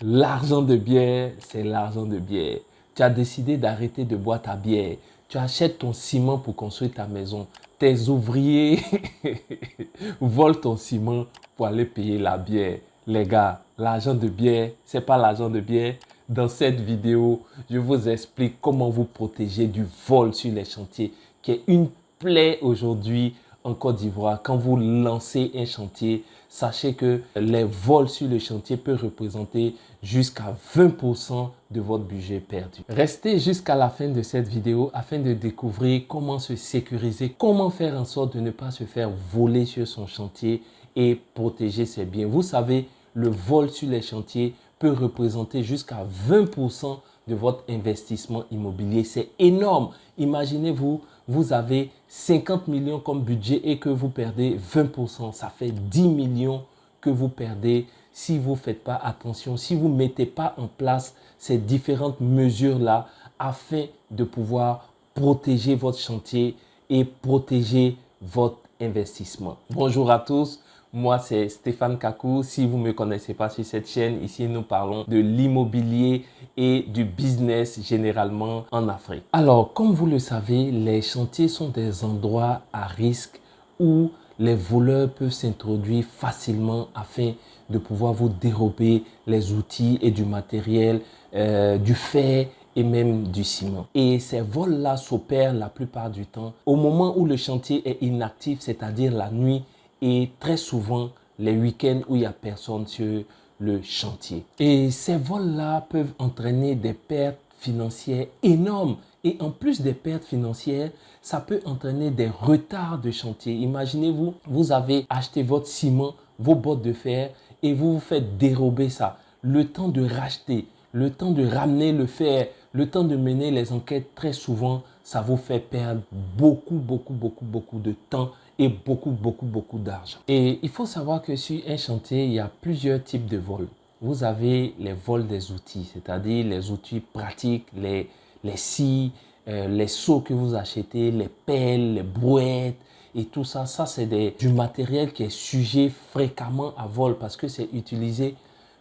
L'argent de bière, c'est l'argent de bière. Tu as décidé d'arrêter de boire ta bière. Tu achètes ton ciment pour construire ta maison. Tes ouvriers volent ton ciment pour aller payer la bière. Les gars, l'argent de bière, c'est pas l'argent de bière. Dans cette vidéo, je vous explique comment vous protéger du vol sur les chantiers, qui est une plaie aujourd'hui en Côte d'Ivoire. Quand vous lancez un chantier, sachez que les vols sur le chantier peuvent représenter jusqu'à 20% de votre budget perdu. Restez jusqu'à la fin de cette vidéo afin de découvrir comment se sécuriser, comment faire en sorte de ne pas se faire voler sur son chantier et protéger ses biens. Vous savez, le vol sur les chantiers peut représenter jusqu'à 20% de votre investissement immobilier. C'est énorme. Imaginez-vous, vous avez 50 millions comme budget et que vous perdez 20%. Ça fait 10 millions que vous perdez si vous ne faites pas attention, si vous ne mettez pas en place ces différentes mesures-là afin de pouvoir protéger votre chantier et protéger votre investissement. Bonjour à tous. Moi, c'est Stéphane Kakou. Si vous ne me connaissez pas sur cette chaîne, ici, nous parlons de l'immobilier et du business généralement en Afrique. Alors, comme vous le savez, les chantiers sont des endroits à risque où les voleurs peuvent s'introduire facilement afin de pouvoir vous dérober les outils et du matériel, du fer et même du ciment. Et ces vols-là s'opèrent la plupart du temps au moment où le chantier est inactif, c'est-à-dire la nuit, et très souvent les week-ends où il n'y a personne sur le chantier. Et ces vols-là peuvent entraîner des pertes financières énormes. Et en plus des pertes financières, ça peut entraîner des retards de chantier. Imaginez-vous, vous avez acheté votre ciment, vos bottes de fer et vous vous faites dérober ça. Le temps de racheter, le temps de ramener le fer, le temps de mener les enquêtes, très souvent, ça vous fait perdre beaucoup de temps et beaucoup d'argent. Et il faut savoir que sur un chantier, il y a plusieurs types de vols. Vous avez les vols des outils, c'est-à-dire les outils pratiques, les scies, les seaux que vous achetez, les pelles, les brouettes et tout ça. Ça, c'est du matériel qui est sujet fréquemment à vol parce que c'est utilisé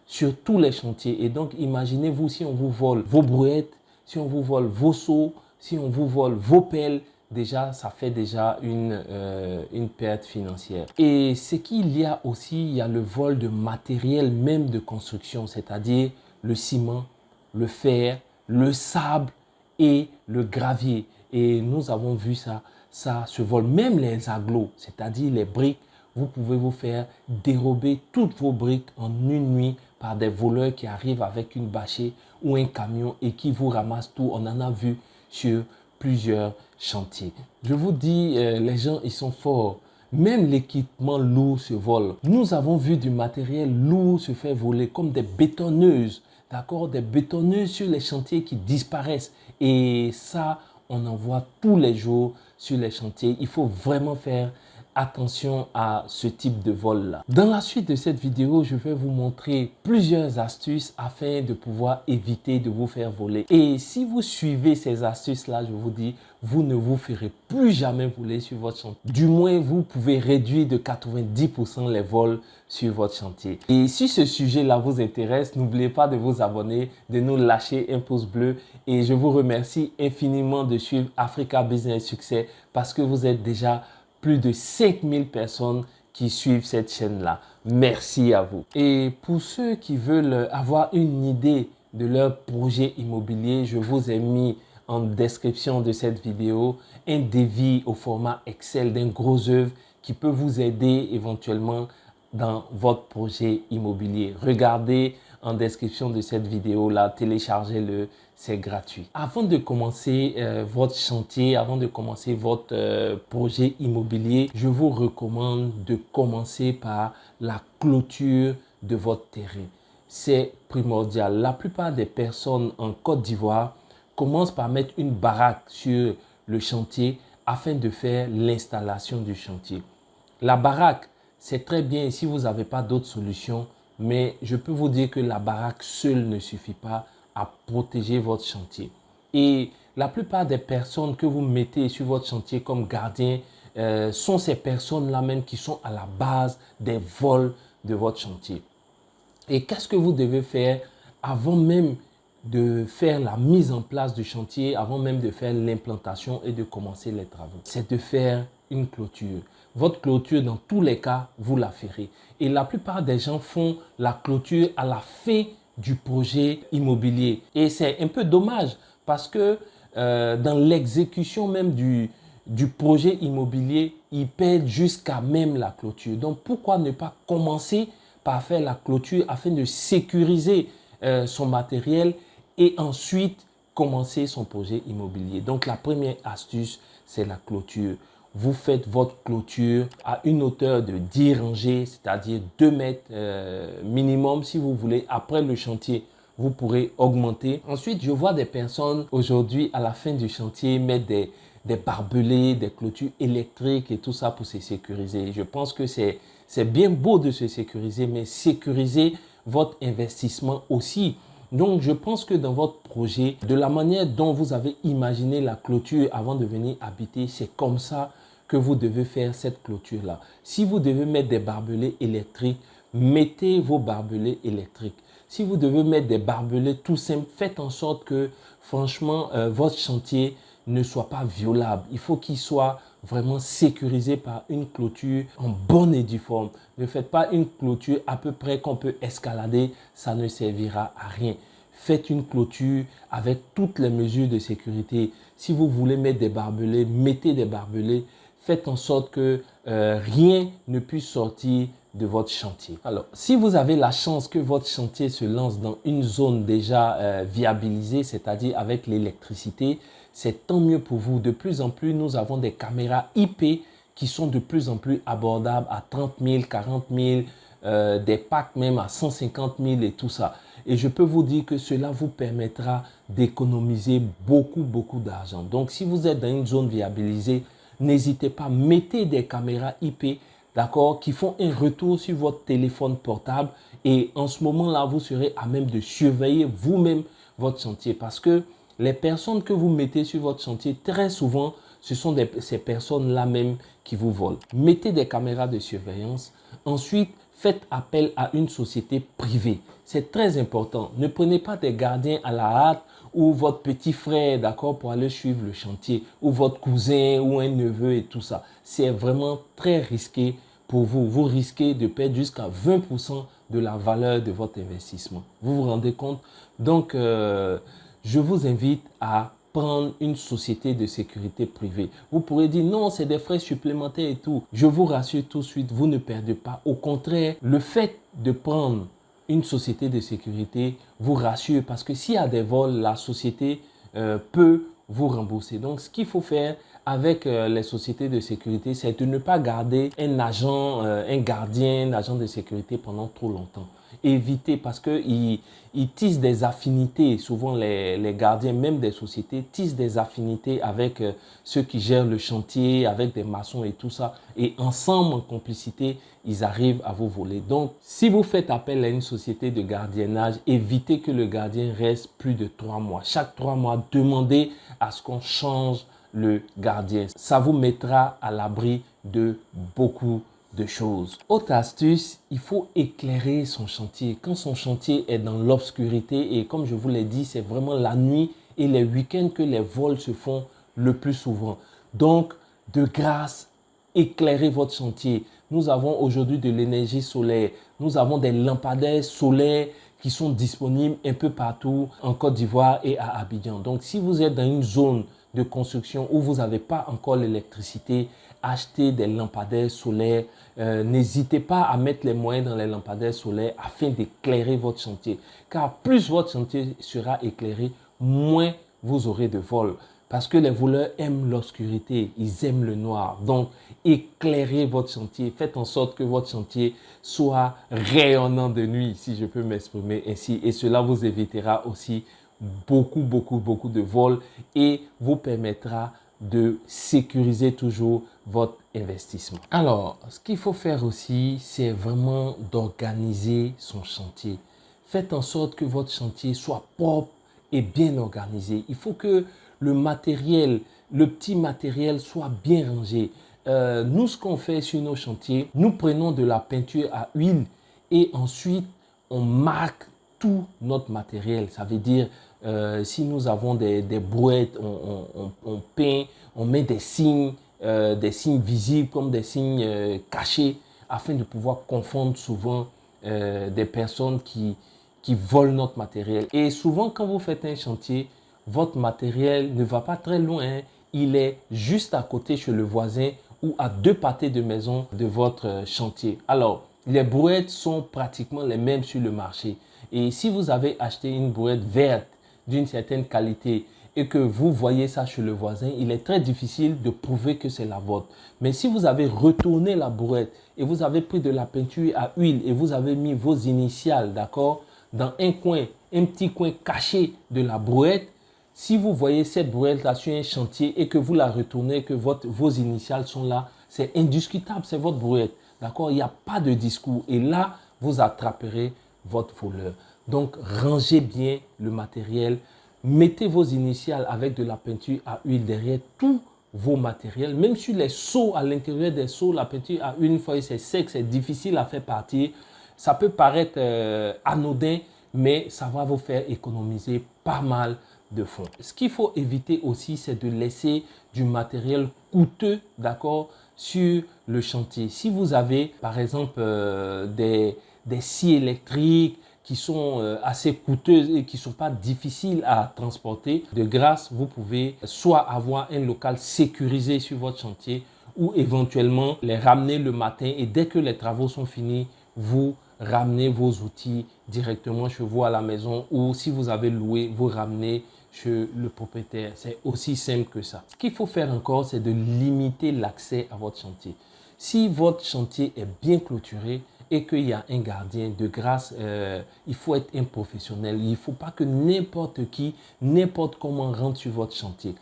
sur tous les chantiers. Et donc, imaginez-vous si on vous vole vos brouettes, si on vous vole vos seaux, si on vous vole vos pelles, déjà, ça fait déjà une perte financière. Et ce qu'il y a aussi, il y a le vol de matériel même de construction, c'est-à-dire le ciment, le fer, le sable et le gravier. Et nous avons vu ça se vole. Même les agglos, c'est-à-dire les briques, vous pouvez vous faire dérober toutes vos briques en une nuit par des voleurs qui arrivent avec une bâchée ou un camion et qui vous ramassent tout. On en a vu sur plusieurs chantiers. Je vous dis, les gens, ils sont forts. Même l'équipement lourd se vole. Nous avons vu du matériel lourd se faire voler comme des bétonneuses. D'accord, des bétonneuses sur les chantiers qui disparaissent. Et ça, on en voit tous les jours sur les chantiers. Il faut vraiment faire attention à ce type de vol-là. Dans la suite de cette vidéo, je vais vous montrer plusieurs astuces afin de pouvoir éviter de vous faire voler. Et si vous suivez ces astuces-là, je vous dis, vous ne vous ferez plus jamais voler sur votre chantier. Du moins, vous pouvez réduire de 90% les vols sur votre chantier. Et si ce sujet-là vous intéresse, n'oubliez pas de vous abonner, de nous lâcher un pouce bleu. Et je vous remercie infiniment de suivre Africa Business Success parce que vous êtes déjà plus de 5000 personnes qui suivent cette chaîne-là. Merci à vous. Et pour ceux qui veulent avoir une idée de leur projet immobilier, je vous ai mis en description de cette vidéo un devis au format Excel d'un gros œuvre qui peut vous aider éventuellement dans votre projet immobilier. Regardez en description de cette vidéo-là, téléchargez-le, c'est gratuit. Avant de commencer votre chantier, avant de commencer votre projet immobilier, je vous recommande de commencer par la clôture de votre terrain. C'est primordial. La plupart des personnes en Côte d'Ivoire commencent par mettre une baraque sur le chantier afin de faire l'installation du chantier. La baraque, c'est très bien si vous n'avez pas d'autres solutions, mais je peux vous dire que la baraque seule ne suffit pas à protéger votre chantier. Et la plupart des personnes que vous mettez sur votre chantier comme gardiens sont ces personnes-là même qui sont à la base des vols de votre chantier. Et qu'est-ce que vous devez faire avant même de faire la mise en place du chantier, avant même de faire l'implantation et de commencer les travaux. C'est de faire une clôture. Votre clôture, dans tous les cas, vous la ferez. Et la plupart des gens font la clôture à la fin du projet immobilier. Et c'est un peu dommage parce que dans l'exécution même du projet immobilier, ils perdent jusqu'à même la clôture. Donc, pourquoi ne pas commencer par faire la clôture afin de sécuriser son matériel et ensuite commencer son projet immobilier. Donc, la première astuce, c'est la clôture. Vous faites votre clôture à une hauteur de 10 rangées, c'est-à-dire 2 mètres minimum si vous voulez. Après le chantier, vous pourrez augmenter. Ensuite, je vois des personnes aujourd'hui à la fin du chantier mettre des barbelés, des clôtures électriques et tout ça pour se sécuriser. Je pense que c'est bien beau de se sécuriser, mais sécuriser votre investissement aussi. Donc, je pense que dans votre projet, de la manière dont vous avez imaginé la clôture avant de venir habiter, c'est comme ça que vous devez faire cette clôture-là. Si vous devez mettre des barbelés électriques, mettez vos barbelés électriques. Si vous devez mettre des barbelés tout simples, faites en sorte que, franchement, votre chantier ne soit pas violable. Il faut qu'il soit vraiment sécurisé par une clôture en bonne et due forme. Ne faites pas une clôture à peu près qu'on peut escalader, ça ne servira à rien. Faites une clôture avec toutes les mesures de sécurité. Si vous voulez mettre des barbelés, mettez des barbelés. Faites en sorte que rien ne puisse sortir de votre chantier. Alors, si vous avez la chance que votre chantier se lance dans une zone déjà viabilisée, c'est-à-dire avec l'électricité, c'est tant mieux pour vous. De plus en plus, nous avons des caméras IP qui sont de plus en plus abordables à 30 000, 40 000, des packs même à 150 000 et tout ça. Et je peux vous dire que cela vous permettra d'économiser beaucoup d'argent. Donc, si vous êtes dans une zone viabilisée, n'hésitez pas, mettez des caméras IP, d'accord, qui font un retour sur votre téléphone portable. Et en ce moment-là, vous serez à même de surveiller vous-même votre chantier parce que les personnes que vous mettez sur votre chantier, très souvent, ce sont ces personnes-là même qui vous volent. Mettez des caméras de surveillance. Ensuite, faites appel à une société privée. C'est très important. Ne prenez pas des gardiens à la hâte ou votre petit frère, d'accord, pour aller suivre le chantier, ou votre cousin ou un neveu et tout ça. C'est vraiment très risqué pour vous. Vous risquez de perdre jusqu'à 20% de la valeur de votre investissement. Vous vous rendez compte? Donc, je vous invite à prendre une société de sécurité privée. Vous pourrez dire non, c'est des frais supplémentaires et tout. Je vous rassure tout de suite, vous ne perdez pas. Au contraire, le fait de prendre une société de sécurité vous rassure parce que s'il y a des vols, la société peut vous rembourser. Donc, ce qu'il faut faire avec les sociétés de sécurité, c'est de ne pas garder un agent, un gardien, un agent de sécurité pendant trop longtemps. Évitez parce qu'ils tissent des affinités, souvent les gardiens même des sociétés tissent des affinités avec ceux qui gèrent le chantier, avec des maçons et tout ça. Et ensemble, en complicité, ils arrivent à vous voler. Donc, si vous faites appel à une société de gardiennage, évitez que le gardien reste plus de 3 mois. Chaque 3 mois, demandez à ce qu'on change le gardien. Ça vous mettra à l'abri de beaucoup de choses. Autre astuce, il faut éclairer son chantier. Quand son chantier est dans l'obscurité et comme je vous l'ai dit, c'est vraiment la nuit et les week-ends que les vols se font le plus souvent. Donc, de grâce, éclairez votre chantier. Nous avons aujourd'hui de l'énergie solaire. Nous avons des lampadaires solaires qui sont disponibles un peu partout en Côte d'Ivoire et à Abidjan. Donc, si vous êtes dans une zone de construction où vous n'avez pas encore l'électricité, achetez des lampadaires solaires. N'hésitez pas à mettre les moyens dans les lampadaires solaires afin d'éclairer votre chantier. Car plus votre chantier sera éclairé, moins vous aurez de vols. Parce que les voleurs aiment l'obscurité, ils aiment le noir. Donc, éclairez votre chantier. Faites en sorte que votre chantier soit rayonnant de nuit, si je peux m'exprimer ainsi. Et cela vous évitera aussi beaucoup de vols et vous permettra de sécuriser toujours votre investissement. Alors, ce qu'il faut faire aussi, c'est vraiment d'organiser son chantier. Faites en sorte que votre chantier soit propre et bien organisé. Il faut que le matériel, le petit matériel soit bien rangé. Nous, ce qu'on fait sur nos chantiers, nous prenons de la peinture à huile et ensuite, on marque tout notre matériel. Ça veut dire, si nous avons des brouettes, on peint, on met des signes visibles comme des signes cachés afin de pouvoir confondre souvent des personnes qui volent notre matériel. Et souvent, quand vous faites un chantier, votre matériel ne va pas très loin, hein. Il est juste à côté chez le voisin ou à 2 pâtés de maison de votre chantier. Alors, les brouettes sont pratiquement les mêmes sur le marché. Et si vous avez acheté une brouette verte d'une certaine qualité et que vous voyez ça chez le voisin, il est très difficile de prouver que c'est la vôtre. Mais si vous avez retourné la brouette et vous avez pris de la peinture à huile et vous avez mis vos initiales, d'accord, dans un coin, un petit coin caché de la brouette, si vous voyez cette brouette-là sur un chantier et que vous la retournez, que vos initiales sont là, c'est indiscutable, c'est votre brouette. D'accord? Il n'y a pas de discours. Et là, vous attraperez votre voleur. Donc, rangez bien le matériel. Mettez vos initiales avec de la peinture à huile derrière tous vos matériels. Même sur les seaux, à l'intérieur des seaux, la peinture à huile, une fois c'est sec, c'est difficile à faire partir. Ça peut paraître anodin, mais ça va vous faire économiser pas mal de fonds. Ce qu'il faut éviter aussi, c'est de laisser du matériel coûteux, d'accord, sur le chantier. Si vous avez, par exemple, des scies électriques qui sont assez coûteuses et qui ne sont pas difficiles à transporter, de grâce, vous pouvez soit avoir un local sécurisé sur votre chantier ou éventuellement les ramener le matin et dès que les travaux sont finis, vous ramenez vos outils directement chez vous à la maison ou si vous avez loué, vous ramenez chez le propriétaire. C'est aussi simple que ça. Ce qu'il faut faire encore, c'est de limiter l'accès à votre chantier. Si votre chantier est bien clôturé et qu'il y a un gardien, de grâce, il faut être un professionnel. Il ne faut pas que n'importe qui, n'importe comment rentre sur votre chantier.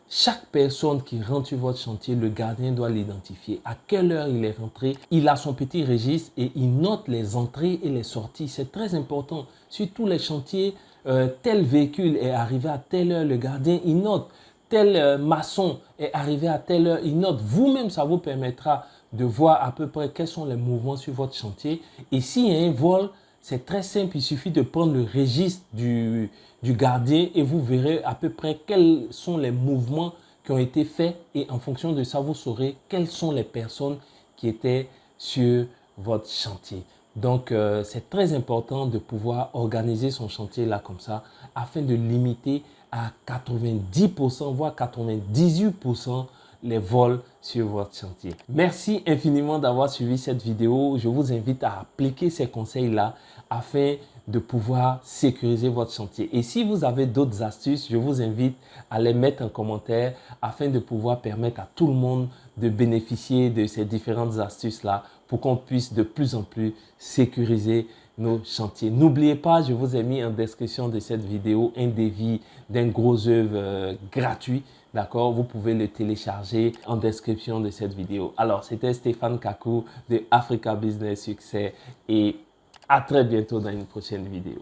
Chaque personne qui rentre sur votre chantier, le gardien doit l'identifier. À quelle heure il est rentré? Il a son petit registre et il note les entrées et les sorties. C'est très important. Sur tous les chantiers, tel véhicule est arrivé à telle heure, le gardien, il note. Tel maçon est arrivé à telle heure, il note. Vous-même, ça vous permettra de voir à peu près quels sont les mouvements sur votre chantier. Et s'il y a un vol, c'est très simple, il suffit de prendre le registre du gardien et vous verrez à peu près quels sont les mouvements qui ont été faits et en fonction de ça, vous saurez quelles sont les personnes qui étaient sur votre chantier. Donc, c'est très important de pouvoir organiser son chantier là comme ça afin de limiter à 90%, voire 98% les vols sur votre chantier. Merci infiniment d'avoir suivi cette vidéo. Je vous invite à appliquer ces conseils-là afin de pouvoir sécuriser votre chantier. Et si vous avez d'autres astuces, je vous invite à les mettre en commentaire afin de pouvoir permettre à tout le monde de bénéficier de ces différentes astuces-là pour qu'on puisse de plus en plus sécuriser nos chantiers. N'oubliez pas, je vous ai mis en description de cette vidéo un devis d'un gros œuvre gratuit. D'accord, vous pouvez le télécharger en description de cette vidéo. Alors, c'était Stéphane Kakou de Africa Business Success et à très bientôt dans une prochaine vidéo.